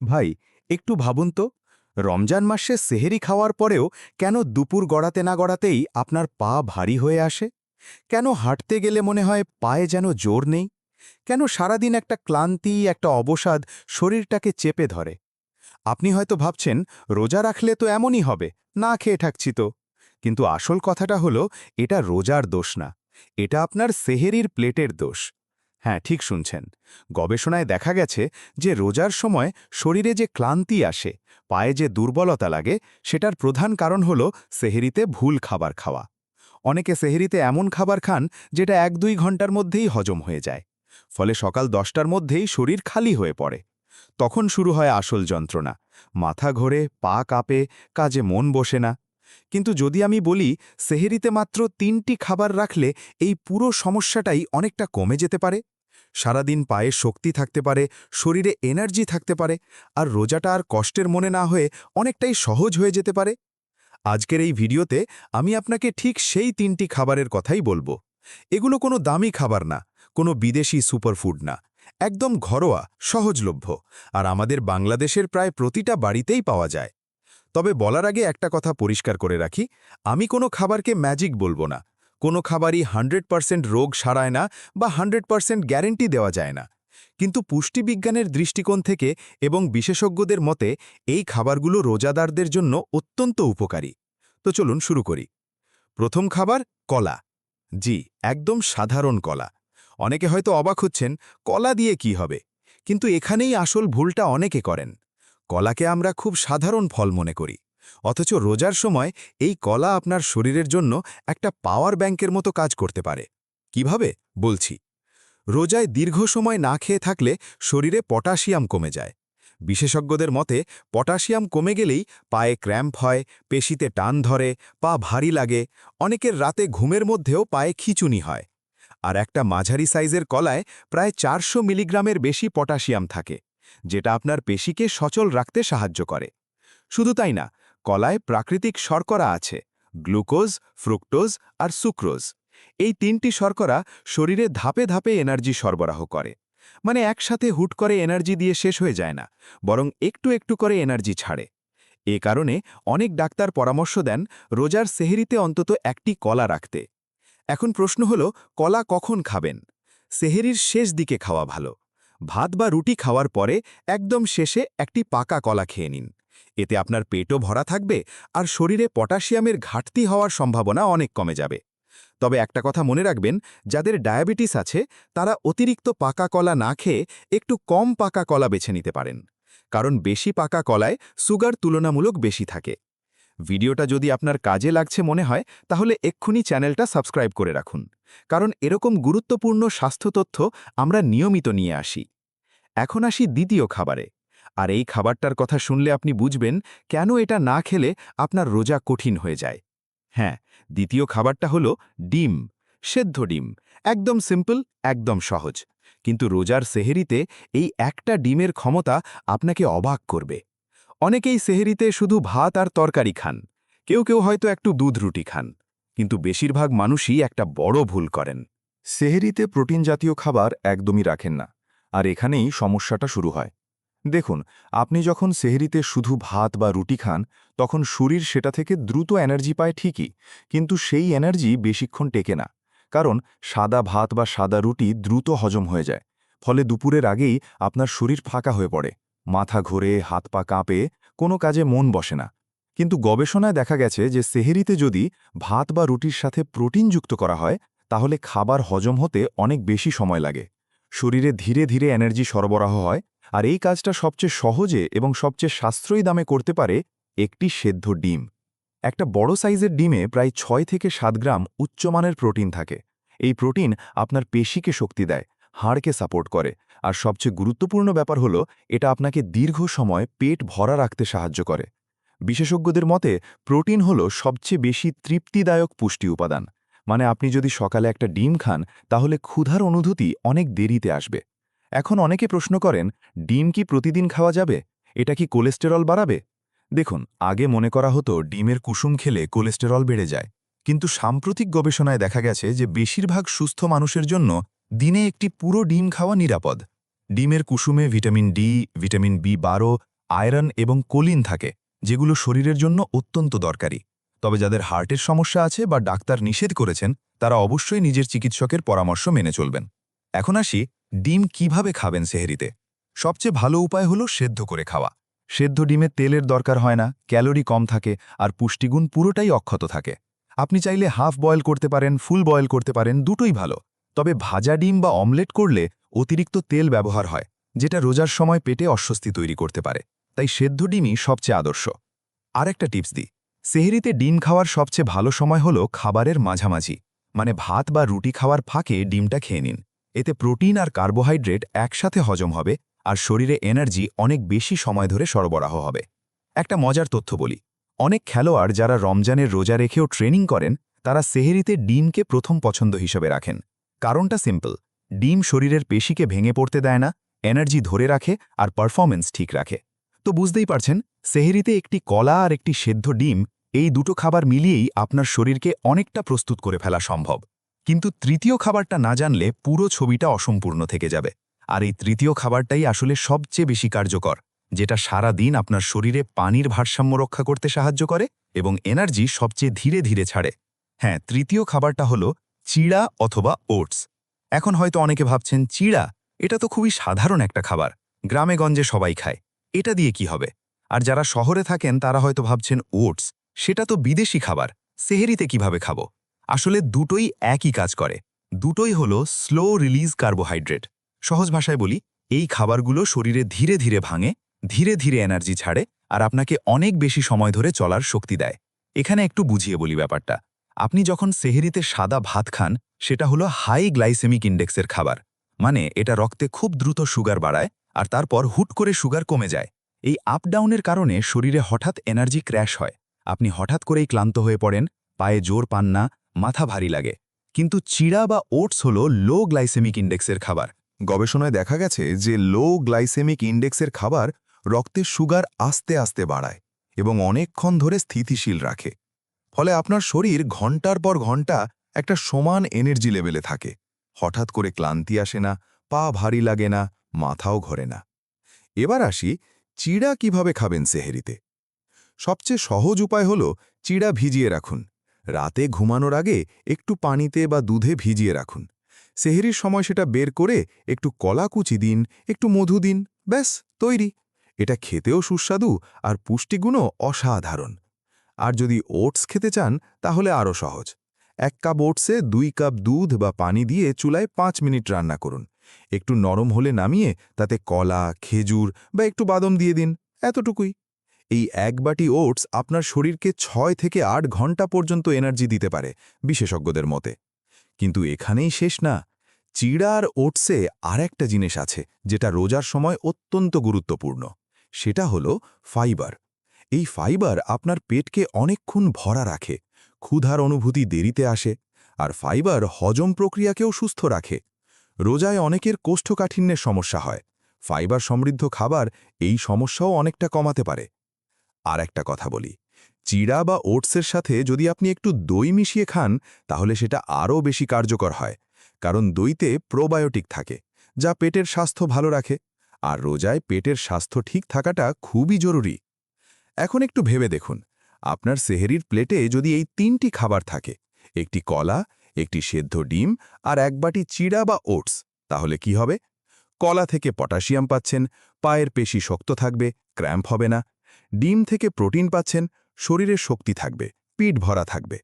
ভাই, একটু ভাবুন তো, রমজান মাসে সেহেরি খাওয়ার পরেও কেন দুপুর গড়াতে না গড়াতেই আপনার পা ভারী হয়ে আসে? কেন হাঁটতে গেলে মনে হয় পায়ে যেন জোর নেই? কেন সারাদিন একটা ক্লান্তি, একটা অবসাদ শরীরটাকে চেপে ধরে? আপনি হয়তো ভাবছেন, রোজা রাখলে তো এমনই হবে, না খেয়ে থাকছি তো। কিন্তু আসল কথাটা হলো, এটা রোজার দোষ না। এটা আপনার সেহেরির প্লেটের দোষ। হ্যাঁ, ঠিক শুনছেন। গবেষণায় দেখা গেছে যে রোজার সময় শরীরে যে ক্লান্তি আসে, পায়ে যে দুর্বলতা লাগে, সেটার প্রধান কারণ হল সেহেরিতে ভুল খাবার খাওয়া। অনেকে সেহেরিতে এমন খাবার খান যেটা ১-২ ঘন্টার মধ্যেই হজম হয়ে যায়। ফলে সকাল ১০টার মধ্যেই শরীর খালি হয়ে পড়ে। তখন শুরু হয় আসল যন্ত্রণা। মাথা ঘোরে, পা কাঁপে, কাজে মন বসে না। কিন্তু যদি আমি বলি সেহেরিতে মাত্র ৩টি খাবার রাখলে এই পুরো সমস্যাটাই অনেকটা কমে যেতে পারে, সারাদিন পায়ে শক্তি থাকতে পারে, শরীরে এনার্জি থাকতে পারে, আর রোজাটা আর কষ্টের মনে না হয়ে অনেকটাই সহজ হয়ে যেতে পারে। আজকের এই ভিডিওতে আমি আপনাকে ঠিক সেই ৩টি খাবারের কথাই বলবো। এগুলো কোনো দামি খাবার না, কোনো বিদেশি সুপারফুড না, একদম ঘরোয়া, সহজলভ্য, আর আমাদের বাংলাদেশের প্রায় প্রতিটা বাড়িতেই পাওয়া যায়। তবে বলার আগে একটা কথা পরিষ্কার করে রাখি, আমি কোনো খাবারকে ম্যাজিক বলবো না। কোনো খাবারই 100% রোগ সারায় না বা 100% গ্যারেন্টি দেওয়া যায় না। কিন্তু পুষ্টিবিজ্ঞানের দৃষ্টিকোণ থেকে এবং বিশেষজ্ঞদের মতে এই খাবারগুলো রোজাদারদের জন্য অত্যন্ত উপকারী। তো চলুন শুরু করি। প্রথম খাবার, কলা। জি, একদম সাধারণ কলা। অনেকে হয়তো অবাক হচ্ছেন, কলা দিয়ে কি হবে? কিন্তু এখানেই আসল ভুলটা অনেকে করেন। কলাকে আমরা খুব সাধারণ ফল মনে করি। অথচ রোজার সময় এই কলা আপনার শরীরের জন্য একটা পাওয়ার ব্যাংকের মতো কাজ করতে পারে। কিভাবে? বলছি। রোজায় দীর্ঘ সময় না খেয়ে থাকলে শরীরে পটাশিয়াম কমে যায়। বিশেষজ্ঞদের মতে পটাশিয়াম কমে গেলেই পায়ে ক্র্যাম্প হয়, পেশিতে টান ধরে, পা ভারী লাগে, অনেকের রাতে ঘুমের মধ্যেও পায়ে খিঁচুনি হয়। আর একটা মাঝারি সাইজের কলায় প্রায় ৪০০ মিলিগ্রামের বেশি পটাশিয়াম থাকে, যেটা আপনার পেশিকে সচল রাখতে সাহায্য করে। শুধু তাই না, কলায় প্রাকৃতিক শর্করা আছে, গ্লুকোজ, ফ্রুক্টোজ আর সুক্রোজ। এই ৩টি শর্করা শরীরে ধাপে ধাপে এনার্জি সরবরাহ করে। মানে একসাথে হুট করে এনার্জি দিয়ে শেষ হয়ে যায় না, বরং একটু একটু করে এনার্জি ছাড়ে। এ কারণে অনেক ডাক্তার পরামর্শ দেন রোজার সেহরিতে অন্তত একটি কলা রাখতে। এখন প্রশ্ন হল, কলা কখন খাবেন? সেহেরির শেষ দিকে খাওয়া ভালো। ভাত বা রুটি খাওয়ার পরে একদম শেষে একটি পাকা কলা খেয়ে নিন। এতে আপনার পেটও ভরা থাকবে আর শরীরে পটাশিয়ামের ঘাটতি হওয়ার সম্ভাবনা অনেক কমে যাবে। তবে একটা কথা মনে রাখবেন, যাদের ডায়াবেটিস আছে তারা অতিরিক্ত পাকা কলা না খেয়ে একটু কম পাকা কলা বেছে নিতে পারেন। কারণ বেশি পাকা কলায় সুগার তুলনামূলক বেশি থাকে। ভিডিওটা যদি আপনার কাজে লাগছে মনে হয়, তাহলে এক্ষুনি চ্যানেলটা সাবস্ক্রাইব করে রাখুন। কারণ এরকম গুরুত্বপূর্ণ স্বাস্থ্য তথ্য আমরা নিয়মিত নিয়ে আসি। এখন আসি দ্বিতীয় খাবারে। আর এই খাবারটার কথা শুনলে আপনি বুঝবেন কেন এটা না খেলে আপনার রোজা কঠিন হয়ে যায়। হ্যাঁ, দ্বিতীয় খাবারটা হলো ডিম। সেদ্ধ ডিম। একদম সিম্পল, একদম সহজ। কিন্তু রোজার সেহেরিতে এই একটা ডিমের ক্ষমতা আপনাকে অবাক করবে। অনেকেই সেহেরিতে শুধু ভাত আর তরকারি খান। কেউ কেউ হয়তো একটু দুধ রুটি খান। কিন্তু বেশিরভাগ মানুষই একটা বড় ভুল করেন। সেহরিতে প্রোটিন জাতীয় খাবার একদমই রাখেন না, আর এখানেই সমস্যাটা শুরু হয়। দেখুন, আপনি যখন সেহরিতে শুধু ভাত বা রুটি খান, তখন শরীর সেটা থেকে দ্রুত এনার্জি পায় ঠিকই, কিন্তু সেই এনার্জি বেশিক্ষণ টেকে না। কারণ সাদা ভাত বা সাদা রুটি দ্রুত হজম হয়ে যায়। ফলে দুপুরের আগেই আপনার শরীর ফাঁকা হয়ে পড়ে, মাথা ঘোরে, হাত পা কাঁপে, কোনো কাজে মন বসে না। কিন্তু গবেষণায় দেখা গেছে যে সেহরিতে যদি ভাত বা রুটির সাথে প্রোটিন যুক্ত করা হয়, তাহলে খাবার হজম হতে অনেক বেশি সময় লাগে। শরীরে ধীরে ধীরে এনার্জি সরবরাহ হয়, আর এই কাজটা সবচেয়ে সহজে এবং সবচেয়ে সাশ্রয়ী দামে করতে পারে একটি সেদ্ধ ডিম। একটা বড় সাইজের ডিমে প্রায় ৬ থেকে ৭ গ্রাম উচ্চমানের প্রোটিন থাকে। এই প্রোটিন আপনার পেশিকে শক্তি দেয়, হাড়কে সাপোর্ট করে, আর সবচেয়ে গুরুত্বপূর্ণ ব্যাপার হলো এটা আপনাকে দীর্ঘ সময় পেট ভরা রাখতে সাহায্য করে। বিশেষজ্ঞদের মতে প্রোটিন হলো সবচেয়ে বেশি তৃপ্তিদায়ক পুষ্টি উপাদান। মানে আপনি যদি সকালে একটা ডিম খান, তাহলে ক্ষুধার অনুভূতি অনেক দেরিতে আসবে। এখন অনেকে প্রশ্ন করেন, ডিম কি প্রতিদিন খাওয়া যাবে? এটা কি কোলেস্টেরল বাড়াবে? দেখুন, আগে মনে করা হতো ডিমের কুসুম খেলে কোলেস্টেরল বেড়ে যায়। কিন্তু সাম্প্রতিক গবেষণায় দেখা গেছে যে বেশিরভাগ সুস্থ মানুষের জন্য দিনে একটি পুরো ডিম খাওয়া নিরাপদ। ডিমের কুসুমে ভিটামিন ডি, ভিটামিন বি12, আয়রন এবং কোলিন থাকে, যেগুলো শরীরের জন্য অত্যন্ত দরকারি। তবে যাদের হার্টের সমস্যা আছে বা ডাক্তার নিষেধ করেছেন, তারা অবশ্যই নিজের চিকিৎসকের পরামর্শ মেনে চলবেন। এখন আসি, ডিম কিভাবে খাবেন সেহরিতে। সবচেয়ে ভালো উপায় হলো সেদ্ধ করে খাওয়া। সেদ্ধ ডিমে তেলের দরকার হয় না, ক্যালোরি কম থাকে, আর পুষ্টিগুণ পুরোটাই অক্ষত থাকে। আপনি চাইলে হাফ বয়েল করতে পারেন, ফুল বয়েল করতে পারেন, দুটোই ভালো। তবে ভাজা ডিম বা অমলেট করলে অতিরিক্ত তেল ব্যবহার হয়, যেটা রোজার সময় পেটে অস্বস্তি তৈরি করতে পারে। তাই সেদ্ধ ডিমই সবচেয়ে আদর্শ। আর একটা টিপস দিই, সেহরিতে ডিম খাওয়ার সবচেয়ে ভালো সময় হলো খাবারের মাঝামাঝি, মানে ভাত বা রুটি খাওয়ার ফাঁকে ডিমটা খেয়ে নিন। এতে প্রোটিন আর কার্বোহাইড্রেট একসাথে হজম হবে, আর শরীরে এনার্জি অনেক বেশি সময় ধরে সরবরাহ হবে। একটা মজার তথ্য বলি, অনেক খেলোয়াড় যারা রমজানের রোজা রেখেও ট্রেনিং করেন, তারা সেহরিতে ডিমকে প্রথম পছন্দ হিসেবে রাখেন। কারণটা সিম্পল, ডিম শরীরের পেশিকে ভেঙে পড়তে দেয় না, এনার্জি ধরে রাখে আর পারফরম্যান্স ঠিক রাখে। তো বুঝতেই পারছেন, সেহরিতে একটি কলা আর একটি সেদ্ধ ডিম, এই দুটো খাবার মিলিয়েই আপনার শরীরকে অনেকটা প্রস্তুত করে ফেলা সম্ভব। কিন্তু তৃতীয় খাবারটা না জানলে পুরো ছবিটা অসম্পূর্ণ থেকে যাবে। আর এই তৃতীয় খাবারটাই আসলে সবচেয়ে বেশি কার্যকর, যেটা সারা দিন আপনার শরীরে পানির ভারসাম্য রক্ষা করতে সাহায্য করে এবং এনার্জি সবচেয়ে ধীরে ধীরে ছাড়ে। হ্যাঁ, তৃতীয় খাবারটা হলো চিড়া অথবা ওটস। এখন হয়তো অনেকে ভাবছেন, চিড়া, এটা তো খুবই সাধারণ একটা খাবার, গ্রামে গঞ্জে সবাই খায়, এটা দিয়ে কি হবে? আর যারা শহরে থাকেন তারা হয়তো ভাবছেন, ওটস, সেটা তো বিদেশি খাবার, সেহরিতে কিভাবে খাবো? আসলে দুটোই একই কাজ করে। দুটোই হলো স্লো রিলিজ কার্বোহাইড্রেট। সহজ ভাষায় বলি, এই খাবারগুলো শরীরে ধীরে ধীরে ভাঙে, ধীরে ধীরে এনার্জি ছাড়ে, আর আপনাকে অনেক বেশি সময় ধরে চলার শক্তি দেয়। এখানে একটু বুঝিয়ে বলি ব্যাপারটা। আপনি যখন সেহরিতে সাদা ভাত খান, সেটা হলো হাই গ্লাইসেমিক ইন্ডেক্সের খাবার, মানে এটা রক্তে খুব দ্রুত সুগার বাড়ায়, আর তারপর হুট করে সুগার কমে যায়। এই আপ ডাউনের কারণে শরীরে হঠাৎ এনার্জি ক্র্যাশ হয়, আপনি হঠাৎ করেই ক্লান্ত হয়ে পড়েন, পায়ে জোর পান না, মাথা ভারী লাগে। কিন্তু চিড়া বা ওটস হলো লো গ্লাইসেমিক ইন্ডেক্সের খাবার। গবেষণায় দেখা গেছে যে লো গ্লাইসেমিক ইন্ডেক্সের খাবার রক্তে সুগার আস্তে আস্তে বাড়ায় এবং অনেকক্ষণ ধরে স্থিতিশীল রাখে। ফলে আপনার শরীর ঘন্টার পর ঘন্টা একটা সমান এনার্জি লেভেলে থাকে, হঠাৎ করে ক্লান্তি আসে না, পা ভারী লাগে না, মাথাও ঘোরে না। এবার আসি, চিড়া কিভাবে খাবেন সেহরিতে। সবচেয়ে সহজ উপায় হলো চিড়া ভিজিয়ে রাখুন। রাতে ঘুমানোর আগে একটু পানিতে বা দুধে ভিজিয়ে রাখুন। সেহরির সময় সেটা বের করে একটু কলা কুচি দিন, একটু মধু দিন, ব্যাস তৈরি। এটা খেতেও সুস্বাদু আর পুষ্টিগুণও অসাধারণ। আর যদি ওটস খেতে চান তাহলে আরও সহজ। 1 কাপ ওটসে 2 কাপ দুধ বা পানি দিয়ে চুলায় 5 মিনিট রান্না করুন। একটু নরম হলে নামিয়ে তাতে কলা, খেজুর বা একটু বাদাম দিয়ে দিন, এতটুকুই। এই 1 বাটি ওটস আপনার শরীরকে 6 থেকে 8 ঘন্টা পর্যন্ত এনার্জি দিতে পারে বিশেষজ্ঞদের মতে। কিন্তু এখানেই শেষ না, চিড়া আর ওটসে আর একটা জিনিস আছে যেটা রোজার সময় অত্যন্ত গুরুত্বপূর্ণ। সেটা হলো ফাইবার। এই ফাইবার আপনার পেটকে অনেকক্ষণ ভরা রাখে, ক্ষুধার অনুভূতি দেরিতে আসে, আর ফাইবার হজম প্রক্রিয়াকেও সুস্থ রাখে। রোজায় অনেকের কোষ্ঠকাঠিন্যের সমস্যা হয়, ফাইবার সমৃদ্ধ খাবার এই সমস্যাও অনেকটা কমাতে পারে। আর একটা কথা বলি, চিড়া বা ওটসের সাথে যদি আপনি একটু দই মিশিয়ে খান তাহলে সেটা আরও বেশি কার্যকর হয়, কারণ দইতে প্রোবায়োটিক থাকে, যা পেটের স্বাস্থ্য ভালো রাখে। আর রোজায় পেটের স্বাস্থ্য ঠিক থাকাটা খুবই জরুরি। এখন একটু ভেবে দেখুন, আপনার সেহরির প্লেটে যদি এই 3টি খাবার থাকে, একটি কলা, একটি সেদ্ধ ডিম আর 1 বাটি চিড়া বা ওটস, তাহলে কি হবে? কলা থেকে পটাশিয়াম পাচ্ছেন, পায়ের পেশি শক্ত থাকবে, ক্র্যাম্প হবে না। ডিম থেকে প্রোটিন পাচ্ছেন, শরীরে শক্তি থাকবে, পিঠ ভরা থাকবে।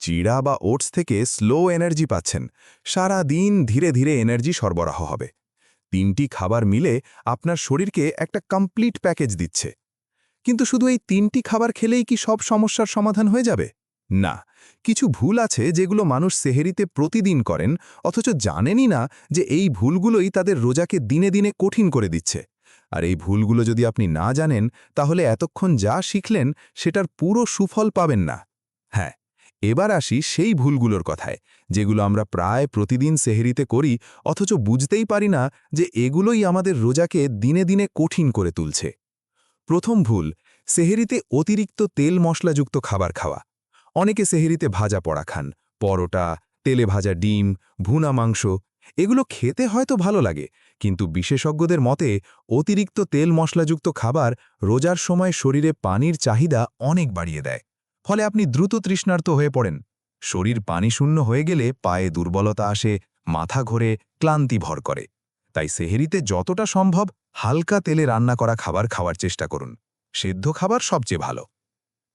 চিড়া বা ওটস থেকে স্লো এনার্জি পাচ্ছেন, সারা দিন ধীরে ধীরে এনার্জি সরবরাহ হবে। 3টি খাবার মিলে আপনার শরীরকে একটা কমপ্লিট প্যাকেজ দিচ্ছে। কিন্তু শুধু এই 3টি খাবার খেলেই কি সব সমস্যার সমাধান হয়ে যাবে? না, কিছু ভুল আছে যেগুলো মানুষ সেহরিতে প্রতিদিন করেন, অথচ জানেনই না যে এই ভুলগুলোই তাদের রোজাকে দিনে দিনে কঠিন করে দিচ্ছে। আর এই ভুলগুলো যদি আপনি না জানেন তাহলে এতক্ষণ যা শিখলেন সেটার পুরো সুফল পাবেন না। হ্যাঁ, এবার আসি সেই ভুলগুলোর কথায়, যেগুলো আমরা প্রায় প্রতিদিন সেহরিতে করি, অথচ বুঝতেই পারি না যে এগুলোই আমাদের রোজাকে দিনে দিনে কঠিন করে তুলছে। প্রথম ভুল, সেহরিতে অতিরিক্ত তেল মশলাযুক্ত খাবার খাওয়া। অনেকে সেহরিতে ভাজা পড়া খান, পরোটা, তেলে ভাজা ডিম, ভুনা মাংস, এগুলো খেতে হয়তো ভালো লাগে, কিন্তু বিশেষজ্ঞদের মতে অতিরিক্ত তেল মশলাযুক্ত খাবার রোজার সময় শরীরে পানির চাহিদা অনেক বাড়িয়ে দেয়। ফলে আপনি দ্রুত তৃষ্ণার্ত হয়ে পড়েন। শরীর পানি শূন্য হয়ে গেলে পায়ে দুর্বলতা আসে, মাথা ঘোরে, ক্লান্তি ভর করে। তাই সেহরিতে যতটা সম্ভব হালকা তেলে রান্না করা খাবার খাওয়ার চেষ্টা করুন। সেদ্ধ খাবার সবচেয়ে ভালো।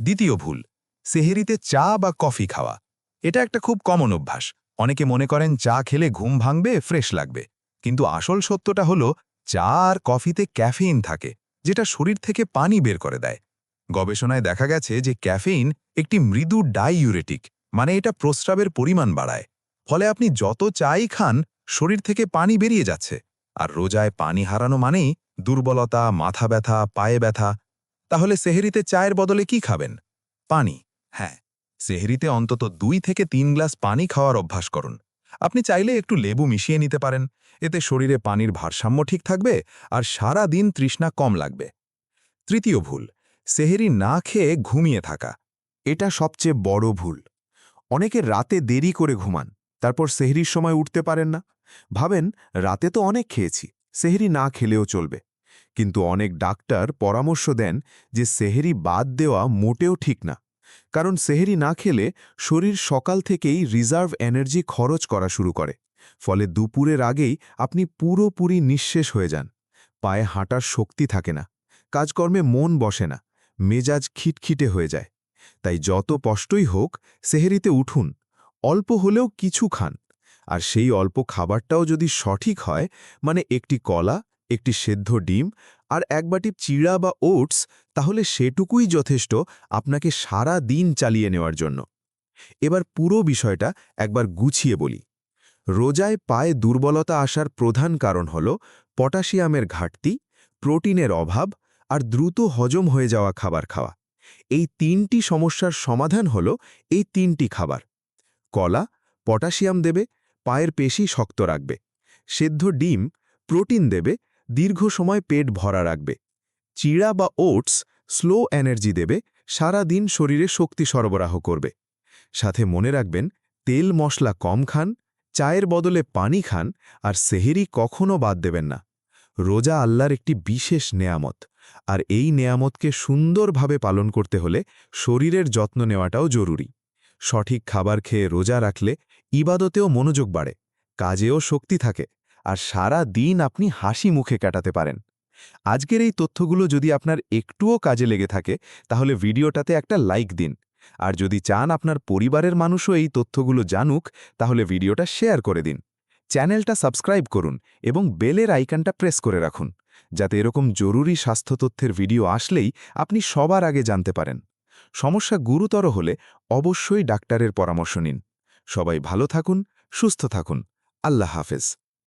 দ্বিতীয় ভুল, সেহরিতে চা বা কফি খাওয়া। এটা একটা খুব কমন অভ্যাস। অনেকে মনে করেন চা খেলে ঘুম ভাঙবে, ফ্রেশ লাগবে। কিন্তু আসল সত্যটা হলো চা আর কফিতে ক্যাফেইন থাকে, যেটা শরীর থেকে পানি বের করে দেয়। গবেষণায় দেখা গেছে যে ক্যাফেইন একটি মৃদু ডাইইউরেটিক, মানে এটা প্রস্রাবের পরিমাণ বাড়ায়। ফলে আপনি যত চাই খান, শরীর থেকে পানি বেরিয়ে যাচ্ছে। আর রোজায় পানি হারানো মানেই দুর্বলতা, মাথা ব্যথা, পায়ে ব্যথা। তাহলে সেহরিতে চায়ের বদলে কি খাবেন? পানি। হ্যাঁ, সেহরিতে অন্তত 2 থেকে 3 গ্লাস পানি খাওয়ার অভ্যাস করুন। আপনি চাইলে একটু লেবু মিশিয়ে নিতে পারেন। এতে শরীরে পানির ভারসাম্য ঠিক থাকবে আর সারা দিন তৃষ্ণা কম লাগবে। তৃতীয় ভুল, সেহরি না খেয়ে ঘুমিয়ে থাকা। এটা সবচেয়ে বড় ভুল। অনেকে রাতে দেরি করে ঘুমান, তারপর সেহরির সময় উঠতে পারেন না। ভাবেন রাতে তো অনেক খেয়েছি, সেহরি না খেলেও চলবে। কিন্তু অনেক ডাক্তার পরামর্শ দেন যে সেহরি বাদ দেওয়া মোটেও ঠিক না। কারণ সেহরি না খেলে শরীর সকাল থেকেই রিজার্ভ এনার্জি খরচ করা শুরু করে। ফলে দুপুরের আগেই আপনি পুরোপুরি নিঃশেষ হয়ে যান। পায়ে হাঁটার শক্তি থাকে না, কাজকর্মে মন বসে না, মেজাজ খিটখিটে হয়ে যায়। তাই যত কষ্টই হোক, সেহরিতে উঠুন, অল্প হলেও কিছু খান। আর সেই অল্প খাবারটাও যদি সঠিক হয়, মানে একটি কলা, একটি সেদ্ধ ডিম আর এক বাটি চিড়া বা ওটস, তাহলে সেটুকুই যথেষ্ট আপনাকে সারা দিন চালিয়ে নেওয়ার জন্য। এবার পুরো বিষয়টা একবার গুছিয়ে বলি। রোজায় পায়ে দুর্বলতা আসার প্রধান কারণ হল পটাশিয়ামের ঘাটতি, প্রোটিনের অভাব আর দ্রুত হজম হয়ে যাওয়া খাবার খাওয়া। এই 3টি সমস্যার সমাধান হল এই 3টি খাবার। কলা পটাশিয়াম দেবে, পায়ের পেশি শক্ত রাখবে। সেদ্ধ ডিম প্রোটিন দেবে, দীর্ঘ সময় পেট ভরা রাখবে। চিড়া বা ওটস স্লো এনার্জি দেবে, সারা দিন শরীরে শক্তি সরবরাহ করবে। সাথে মনে রাখবেন, তেল মশলা কম খান, চায়ের বদলে পানি খান, আর সেহরি কখনো বাদ দেবেন না। রোজা আল্লাহর একটি বিশেষ নেয়ামত, আর এই নেয়ামতকে সুন্দরভাবে পালন করতে হলে শরীরের যত্ন নেওয়াটাও জরুরি। সঠিক খাবার খেয়ে রোজা রাখলে ইবাদতেও মনোযোগ বাড়ে, কাজেও শক্তি থাকে, আর সারা দিন আপনি হাসি মুখে কাটাতে পারেন। আজকের এই তথ্যগুলো যদি আপনার একটুও কাজে লেগে থাকে, তাহলে ভিডিওটাতে একটা লাইক দিন। আর যদি চান আপনার পরিবারের মানুষও এই তথ্যগুলো জানুক, তাহলে ভিডিওটা শেয়ার করে দিন। চ্যানেলটা সাবস্ক্রাইব করুন এবং বেলের আইকনটা প্রেস করে রাখুন, যাতে এরকম জরুরি স্বাস্থ্য তথ্যের ভিডিও আসলেই আপনি সবার আগে জানতে পারেন। সমস্যা গুরুতর হলে অবশ্যই ডাক্তারের পরামর্শ নিন। সবাই ভালো থাকুন, সুস্থ থাকুন। আল্লাহ হাফেজ।